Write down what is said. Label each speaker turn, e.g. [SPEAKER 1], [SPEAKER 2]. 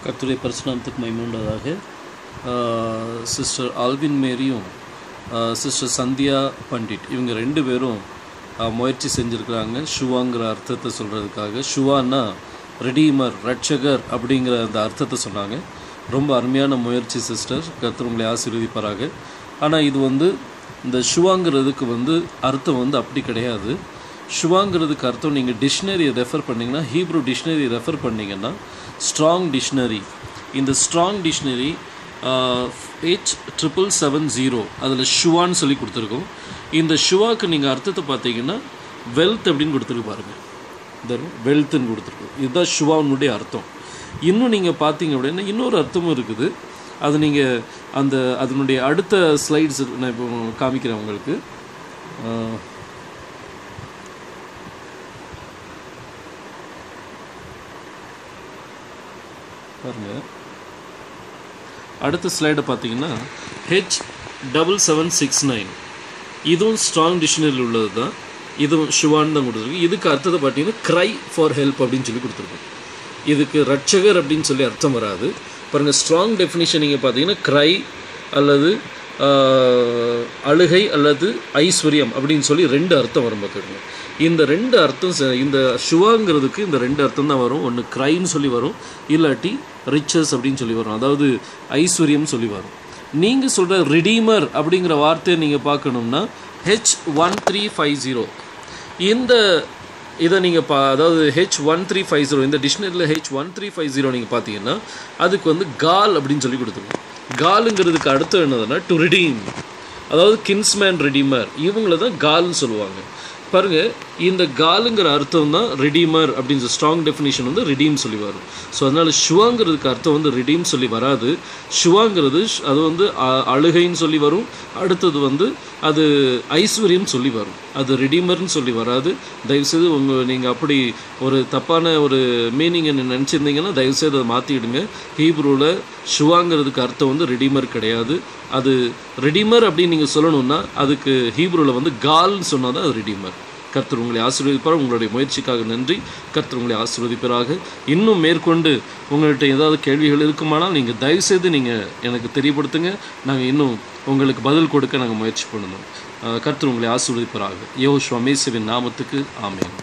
[SPEAKER 1] கர்த்தருடைய பரிசுநாமத்துக்கு மகிமை உண்டாவதாக. சிஸ்டர் ஆல்வின் மேரியும் சிஸ்டர் சந்தியா பண்டிட் இவங்க ரெண்டு பேரும் முயற்சி செஞ்சுருக்கிறாங்க ஷுவாங்கிற அர்த்தத்தை சொல்கிறதுக்காக. ஷுவான்னா ரெடீமர், ரட்சகர் அப்படிங்கிற அந்த அர்த்தத்தை சொன்னாங்க. ரொம்ப அருமையான முயற்சி சிஸ்டர், கர்த்தர் உங்களை ஆசீர்வதிப்பாராக. ஆனால் இது இந்த ஷுவாங்கிறதுக்கு அர்த்தம் அப்படி கிடையாது. ஷுவாங்கிறதுக்கு அர்த்தம் நீங்கள் டிக்ஷனரியை ரெஃபர் பண்ணிங்கன்னா, ஹீப்ரூ டிக்ஷனரி ரெஃபர் பண்ணிங்கன்னா ஸ்ட்ராங் டிக்ஷனரி, இந்த ஸ்ட்ராங் டிக்ஷனரி H770 அதில் ஷுவான்னு சொல்லி கொடுத்துருக்கோம். இந்த ஷுவாக்கு நீங்கள் அர்த்தத்தை பார்த்தீங்கன்னா வெல்த் அப்படின்னு கொடுத்துருக்கு பாருங்கள், இந்த வெல்த்துன்னு கொடுத்துருக்கோம். இதுதான் ஷுவானுடைய அர்த்தம். இன்னும் நீங்கள் பார்த்தீங்க அப்படின்னா இன்னொரு அர்த்தமும் இருக்குது. அது நீங்கள் அதனுடைய அடுத்த ஸ்லைட்ஸ் நான் இப்போ காமிக்கிறேன் உங்களுக்கு. பாருங்கள், அடுத்த ஸ்லைடை பார்த்தீங்கன்னா H7769 இதுவும் ஸ்ட்ராங் டிக்ஷனரியில் உள்ளது தான். இதுவும் ஷுவான் தான் கொடுத்துருக்கு. இதுக்கு அர்த்தத்தை பார்த்தீங்கன்னா க்ரை ஃபார் ஹெல்ப் அப்படின்னு சொல்லி கொடுத்துருக்கோம். இதுக்கு ரட்சகர் அப்படின்னு சொல்லி அர்த்தம் வராது. பாருங்கள், ஸ்ட்ராங் டெஃபினிஷன் நீங்கள் பார்த்தீங்கன்னா க்ரை அல்லது அழுகை அல்லது ஐஸ்வர்யம் அப்படின்னு சொல்லி ரெண்டு அர்த்தம் வரும் பார்த்துருங்க. இந்த ரெண்டு அர்த்தம், இந்த ஷுவாங்கிறதுக்கு இந்த ரெண்டு அர்த்தம் தான் வரும். ஒன்று க்ரைன்னு சொல்லி வரும், இல்லாட்டி ரிச்சஸ் அப்படின்னு சொல்லி வரும், அதாவது ஐஸ்வர்யம் சொல்லி வரும். நீங்கள் சொல்கிற ரிடீமர் அப்படிங்கிற வார்த்தையை நீங்கள் பார்க்கணும்னா H1350 இதை நீங்கள் அதாவது H1350 இந்த டிக்ஷனரியில் H1350 நீங்கள் பார்த்தீங்கன்னா அதுக்கு கால் அப்படின்னு சொல்லி கொடுத்துருக்கோம். காலுங்கிறதுக்கு அர்த்தம் என்னதுன்னா டு ரிடீம், அதாவது கின்ஸ்மேன் ரெடீமர், இவங்கள தான் கால்னு சொல்லுவாங்க. பாருங்கள், இந்த காலுங்கிற அர்த்தம் தான் ரிடீமர் அப்படின்னு ஸ்ட்ராங் டெஃபினிஷன் ரிடீம் சொல்லி வரும். ஸோ அதனால் ஷுவாங்கிறதுக்கு அர்த்தம் ரிடீம் சொல்லி வராது. ஷுவாங்கிறது அது அழுகைன்னு சொல்லி வரும், அடுத்தது அது ஐஸ்வர்யம் சொல்லி வரும், அது ரிடீமர்னு சொல்லி வராது. தயவுசெய்து நீங்கள் அப்படி ஒரு தப்பான ஒரு மீனிங்கை நினச்சிருந்தீங்கன்னா தயவுசெய்து அதை மாற்றிடுங்க. ஹீப்ரூவில் ஷுவாங்கிறதுக்கு அர்த்தம் ரிடீமர் கிடையாது. அது ரெடீமர் அப்படின்னு நீங்கள் சொல்லணும்னா அதுக்கு ஹீப்ரூவில் கால்னு சொன்னால் தான் அது ரெடீமர். கர்த்தர் உங்களை ஆசீர்வதிப்பார். உங்களுடைய முயற்சிக்காக நன்றி. கர்த்தர் உங்களை ஆசீர்வதிப்பாராக. இன்னும் மேற்கொண்டு உங்கள்கிட்ட ஏதாவது கேள்விகள் இருக்குமானால் நீங்கள் தயவுசெய்து நீங்கள் எனக்கு தெரியப்படுத்துங்க. நாங்கள் இன்னும் உங்களுக்கு பதில் கொடுக்க நாங்கள் முயற்சி பண்ணணும். கர்த்தர் உங்களை ஆசீர்வதிப்பாராக. யெகோவா மேசியாவின் நாமத்துக்கு ஆமென்.